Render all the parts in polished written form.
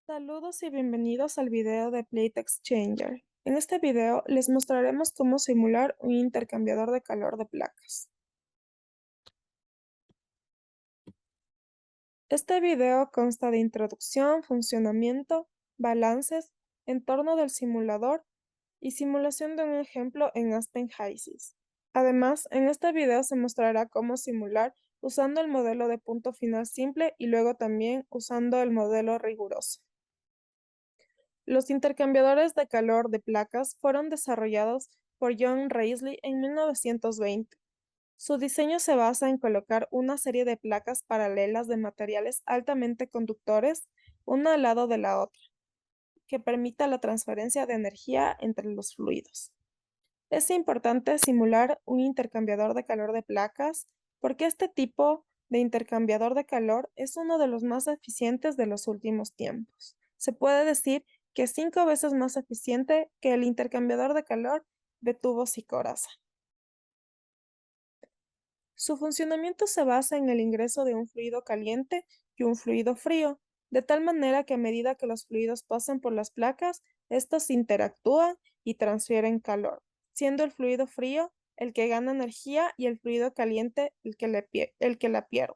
Saludos y bienvenidos al video de Plate Exchanger. En este video les mostraremos cómo simular un intercambiador de calor de placas. Este video consta de introducción, funcionamiento, balances, entorno del simulador y simulación de un ejemplo en Aspen HYSYS. Además, en este video se mostrará cómo simular usando el modelo de punto final simple y luego también usando el modelo riguroso. Los intercambiadores de calor de placas fueron desarrollados por John Rayleigh en 1920. Su diseño se basa en colocar una serie de placas paralelas de materiales altamente conductores, una al lado de la otra, que permita la transferencia de energía entre los fluidos. Es importante simular un intercambiador de calor de placas porque este tipo de intercambiador de calor es uno de los más eficientes de los últimos tiempos. Se puede decir que es 5 veces más eficiente que el intercambiador de calor de tubos y coraza. Su funcionamiento se basa en el ingreso de un fluido caliente y un fluido frío, de tal manera que a medida que los fluidos pasan por las placas, estos interactúan y transfieren calor, siendo el fluido frío el que gana energía y el fluido caliente el que la pierde.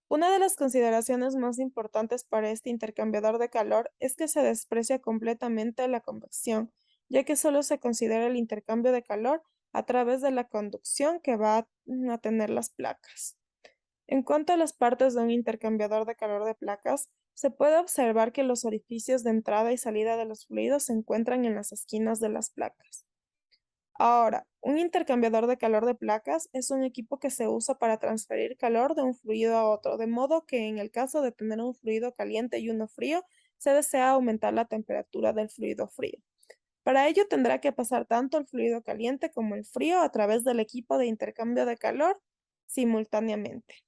Una de las consideraciones más importantes para este intercambiador de calor es que se desprecia completamente la convección, ya que solo se considera el intercambio de calor a través de la conducción que va a tener las placas. En cuanto a las partes de un intercambiador de calor de placas, se puede observar que los orificios de entrada y salida de los fluidos se encuentran en las esquinas de las placas. Ahora, un intercambiador de calor de placas es un equipo que se usa para transferir calor de un fluido a otro, de modo que en el caso de tener un fluido caliente y uno frío, se desea aumentar la temperatura del fluido frío. Para ello tendrá que pasar tanto el fluido caliente como el frío a través del equipo de intercambio de calor simultáneamente.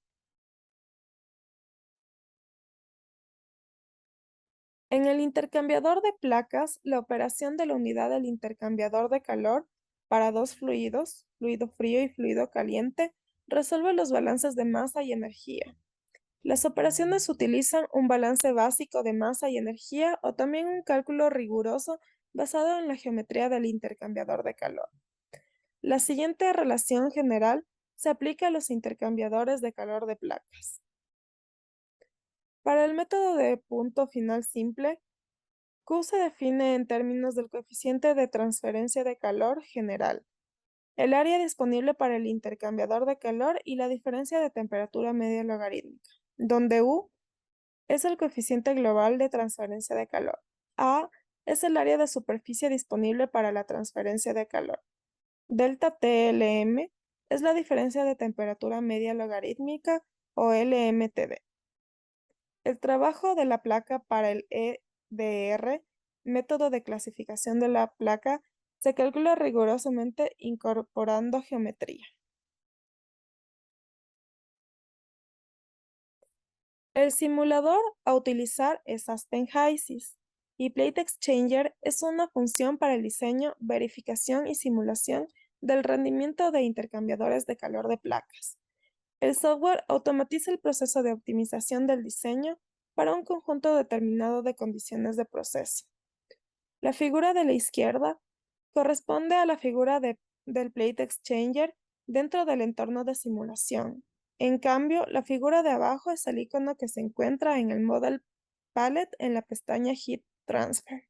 En el intercambiador de placas, la operación de la unidad del intercambiador de calor para dos fluidos, fluido frío y fluido caliente, resuelve los balances de masa y energía. Las operaciones utilizan un balance básico de masa y energía o también un cálculo riguroso basado en la geometría del intercambiador de calor. La siguiente relación general se aplica a los intercambiadores de calor de placas. Para el método de punto final simple, Q se define en términos del coeficiente de transferencia de calor general, el área disponible para el intercambiador de calor y la diferencia de temperatura media logarítmica, donde U es el coeficiente global de transferencia de calor. A es el área de superficie disponible para la transferencia de calor. Delta TLM es la diferencia de temperatura media logarítmica o LMTD. El trabajo de la placa para el EDR, método de clasificación de la placa, se calcula rigurosamente incorporando geometría. El simulador a utilizar es Aspen HYSYS y Plate Exchanger es una función para el diseño, verificación y simulación del rendimiento de intercambiadores de calor de placas. El software automatiza el proceso de optimización del diseño para un conjunto determinado de condiciones de proceso. La figura de la izquierda corresponde a la figura del Plate Exchanger dentro del entorno de simulación. En cambio, la figura de abajo es el icono que se encuentra en el Model Palette en la pestaña Heat Transfer.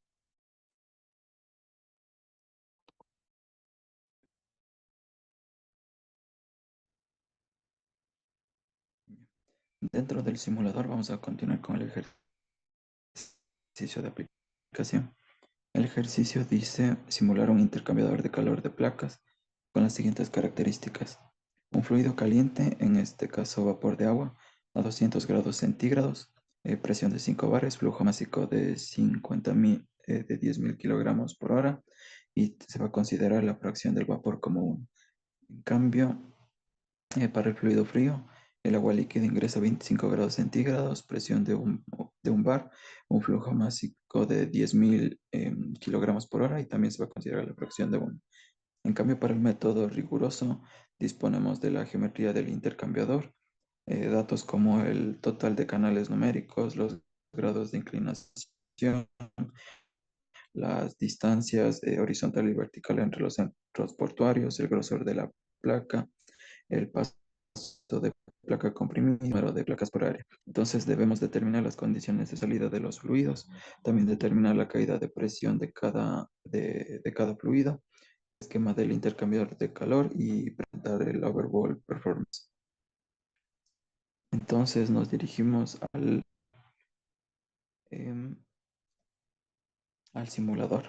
Dentro del simulador vamos a continuar con el ejercicio de aplicación. El ejercicio dice simular un intercambiador de calor de placas con las siguientes características. Un fluido caliente, en este caso vapor de agua, a 200 grados centígrados, presión de 5 bares, flujo másico de 50.000, de 10.000 kilogramos por hora y se va a considerar la fracción del vapor como 1. En cambio, para el fluido frío, el agua líquida ingresa a 25 grados centígrados, presión de un bar, un flujo másico de 10.000 kilogramos por hora y también se va a considerar la fracción de 1. En cambio, para el método riguroso, disponemos de la geometría del intercambiador, datos como el total de canales numéricos, los grados de inclinación, las distancias horizontal y vertical entre los centros portuarios, el grosor de la placa, el paso de placa comprimida, el número de placas por área. Entonces debemos determinar las condiciones de salida de los fluidos, también determinar la caída de presión de cada fluido, esquema del intercambiador de calor y presentar el overall performance. Entonces nos dirigimos em, al simulador.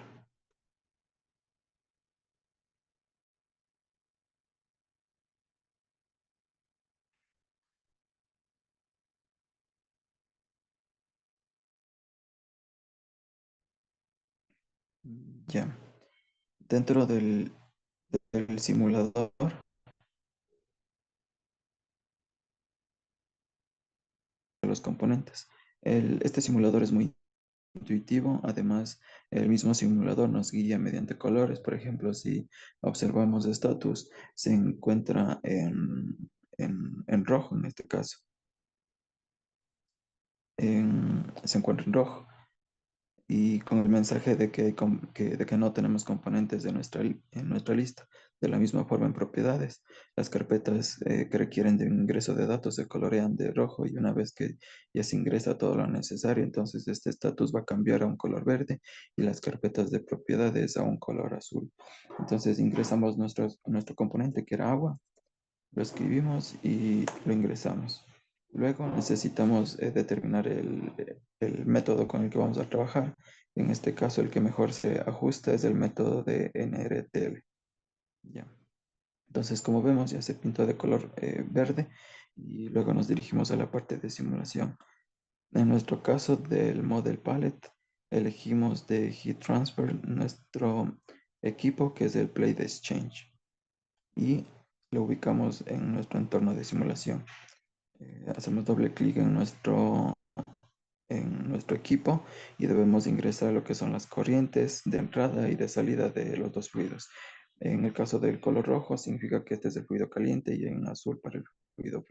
Ya. Dentro del simulador, los componentes. Este simulador es muy intuitivo. Además, el mismo simulador nos guía mediante colores. Por ejemplo, si observamos estatus, se encuentra en rojo en este caso. Se encuentra en rojo. Y con el mensaje de de que no tenemos componentes en nuestra lista. De la misma forma en propiedades, las carpetas que requieren de un ingreso de datos se colorean de rojo y una vez que ya se ingresa todo lo necesario, entonces este estatus va a cambiar a un color verde y las carpetas de propiedades a un color azul. Entonces ingresamos nuestro componente que era agua, lo escribimos y lo ingresamos. Luego necesitamos determinar el método con el que vamos a trabajar. En este caso, el que mejor se ajusta es el método de NRTL. Ya. Entonces, como vemos, ya se pintó de color verde y luego nos dirigimos a la parte de simulación. En nuestro caso del Model Palette, elegimos de Heat Transfer nuestro equipo que es el Plate Exchange y lo ubicamos en nuestro entorno de simulación. Hacemos doble clic en nuestro equipo y debemos ingresar lo que son las corrientes de entrada y de salida de los dos fluidos. En el caso del color rojo significa que este es el fluido caliente y en azul para el fluido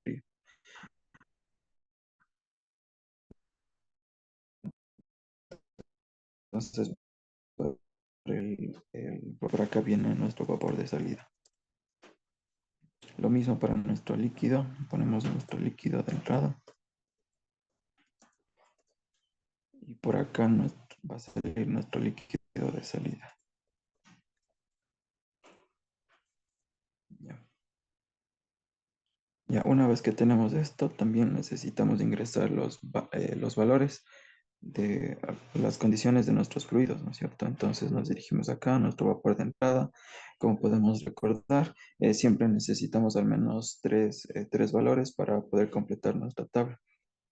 frío. Entonces, por acá viene nuestro vapor de salida. Lo mismo para nuestro líquido. Ponemos nuestro líquido de entrada y por acá va a salir nuestro líquido de salida. Ya. Ya, una vez que tenemos esto, también necesitamos ingresar los valores de las condiciones de nuestros fluidos, ¿no es cierto? Entonces nos dirigimos acá a nuestro vapor de entrada. Como podemos recordar, siempre necesitamos al menos tres valores para poder completar nuestra tabla.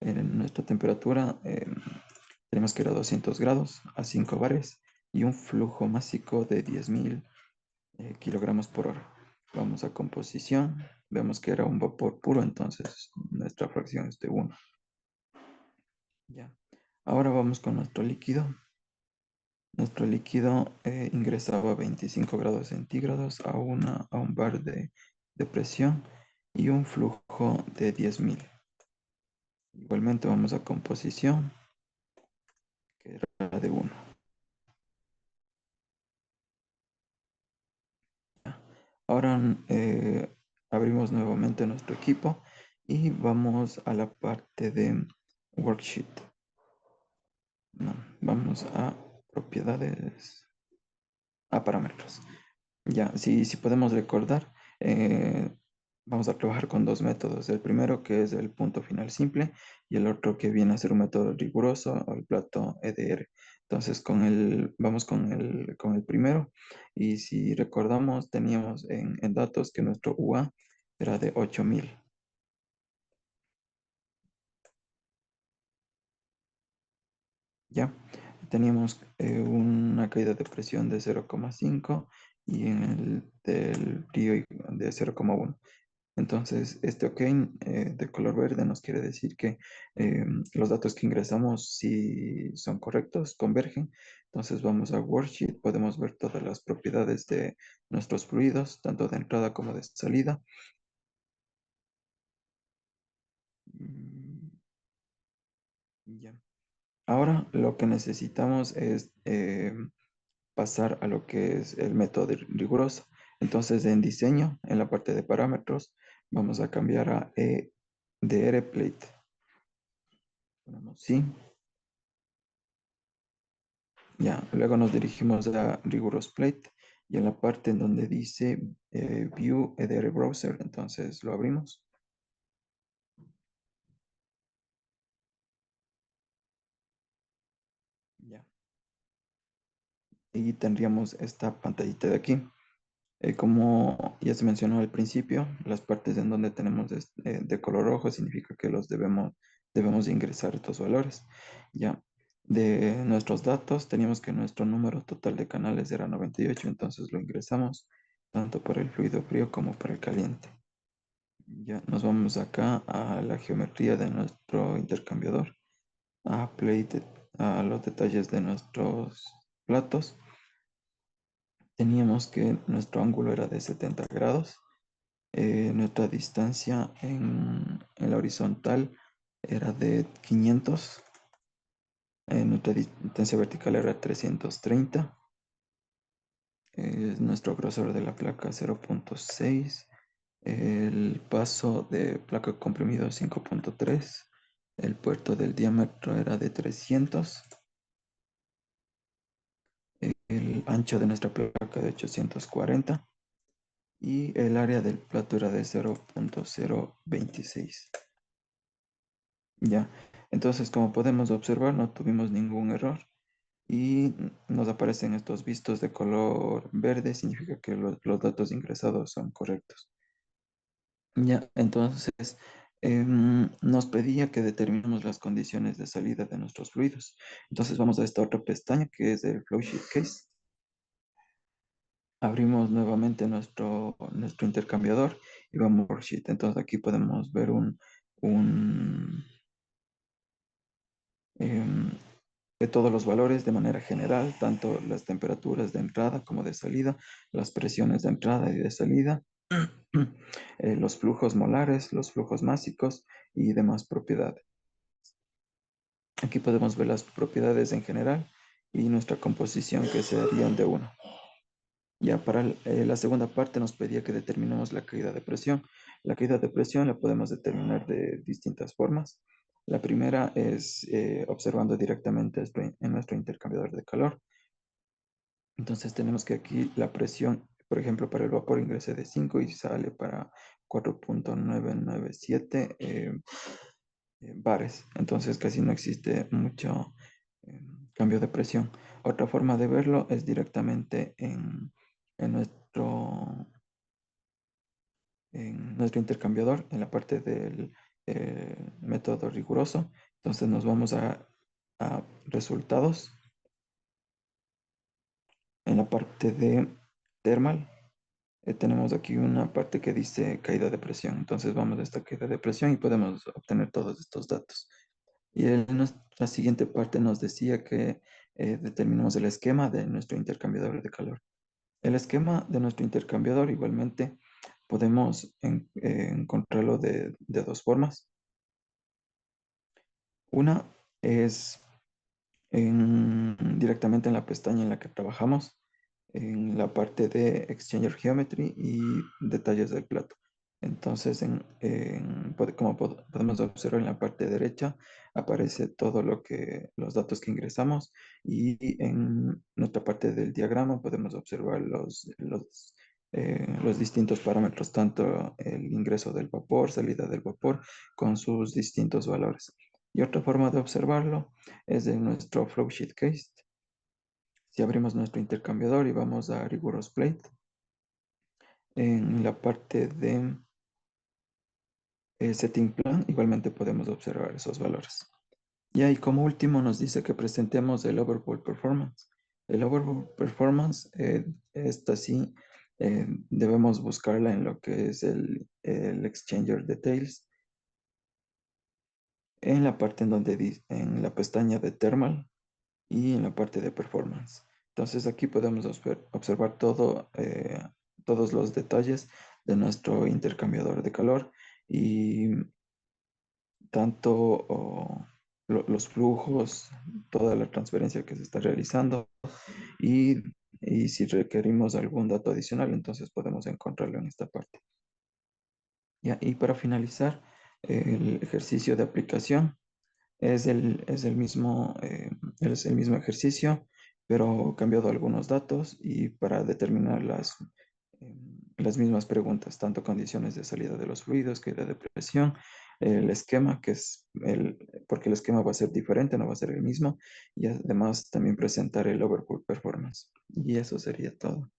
En nuestra temperatura tenemos que ir a 200 grados a 5 bares y un flujo másico de 10.000 kilogramos por hora. Vamos a composición. Vemos que era un vapor puro, entonces nuestra fracción es de 1. Ya. Ahora vamos con nuestro líquido. Nuestro líquido ingresaba a 25 grados centígrados a un bar de presión y un flujo de 10.000. Igualmente vamos a composición, que era de 1. Ahora abrimos nuevamente nuestro equipo y vamos a la parte de worksheet. No, vamos a propiedades, a parámetros. Ya, si podemos recordar, vamos a trabajar con dos métodos. El primero que es el punto final simple y el otro que viene a ser un método riguroso o el plato EDR. Entonces, vamos con el primero y si recordamos, teníamos en datos que nuestro UA era de 8.000. Ya, teníamos una caída de presión de 0,5 y en el del río de 0,1. Entonces, este OK de color verde nos quiere decir que los datos que ingresamos si son correctos, convergen. Entonces vamos a Worksheet, podemos ver todas las propiedades de nuestros fluidos, tanto de entrada como de salida. Mm, Ya. Ahora lo que necesitamos es pasar a lo que es el método riguroso. Entonces, en diseño, en la parte de parámetros, vamos a cambiar a EDR plate. Ponemos sí. Ya, luego nos dirigimos a Rigorous Plate y en la parte en donde dice View EDR Browser, entonces lo abrimos. Ya. Y tendríamos esta pantallita de aquí. Como ya se mencionó al principio, las partes en donde tenemos de color rojo significa que debemos ingresar estos valores. Ya, de nuestros datos teníamos que nuestro número total de canales era 98, entonces lo ingresamos tanto para el fluido frío como para el caliente. Ya nos vamos acá a la geometría de nuestro intercambiador, a plate, a los detalles de nuestros platos. Teníamos que nuestro ángulo era de 70 grados. Nuestra distancia en la horizontal era de 500. Nuestra distancia vertical era 330. Nuestro grosor de la placa 0.6. El paso de placa comprimido 5.3. El puerto del diámetro era de 300. El ancho de nuestra placa de 840. Y el área del plato era de 0.026. Ya, entonces como podemos observar no tuvimos ningún error y nos aparecen estos vistos de color verde, significa que los datos ingresados son correctos. Ya, entonces nos pedía que determinemos las condiciones de salida de nuestros fluidos. Entonces vamos a esta otra pestaña que es el Flowsheet Case. Abrimos nuevamente nuestro intercambiador y vamos a Worksheet. Entonces aquí podemos ver un em, de todos los valores de manera general, tanto las temperaturas de entrada como de salida, las presiones de entrada y de salida, los flujos molares, los flujos másicos y demás propiedades. Aquí podemos ver las propiedades en general y nuestra composición que serían de uno. Ya para la segunda parte nos pedía que determinemos la caída de presión. La caída de presión la podemos determinar de distintas formas. La primera es observando directamente en nuestro intercambiador de calor. Entonces tenemos que aquí la presión, por ejemplo, para el vapor ingrese de 5 y sale para 4.997 bares. Entonces casi no existe mucho cambio de presión. Otra forma de verlo es directamente en nuestro intercambiador, en la parte del método riguroso. Entonces nos vamos a resultados en la parte de thermal. Tenemos aquí una parte que dice caída de presión. Entonces vamos a esta caída de presión y podemos obtener todos estos datos. Y en nuestra siguiente parte nos decía que determinamos el esquema de nuestro intercambiador de calor. El esquema de nuestro intercambiador igualmente podemos encontrarlo de dos formas. Una es directamente en la pestaña en la que trabajamos, en la parte de Exchanger Geometry y detalles del plato. Entonces, como podemos observar en la parte derecha, aparece todo los datos que ingresamos y en nuestra parte del diagrama podemos observar los distintos parámetros, tanto el ingreso del vapor, salida del vapor, con sus distintos valores. Y otra forma de observarlo es de nuestro Flowsheet Case. Si abrimos nuestro intercambiador y vamos a Rigorous Plate, en la parte de Setting Plan, igualmente podemos observar esos valores. Y ahí como último nos dice que presentemos el Overall Performance. El Overall Performance, esta sí, debemos buscarla en lo que es el Exchanger Details, en la parte en donde en la pestaña de Thermal y en la parte de Performance. Entonces aquí podemos observar todos los detalles de nuestro intercambiador de calor y tanto los los flujos, toda la transferencia que se está realizando y, y si requerimos algún dato adicional, entonces podemos encontrarlo en esta parte. Ya, y para finalizar, el ejercicio de aplicación es el mismo ejercicio, pero cambiado algunos datos y para determinar las mismas preguntas, tanto condiciones de salida de los fluidos que de presión, el esquema, porque el esquema va a ser diferente, no va a ser el mismo, y además también presentar el overpool performance. Y eso sería todo.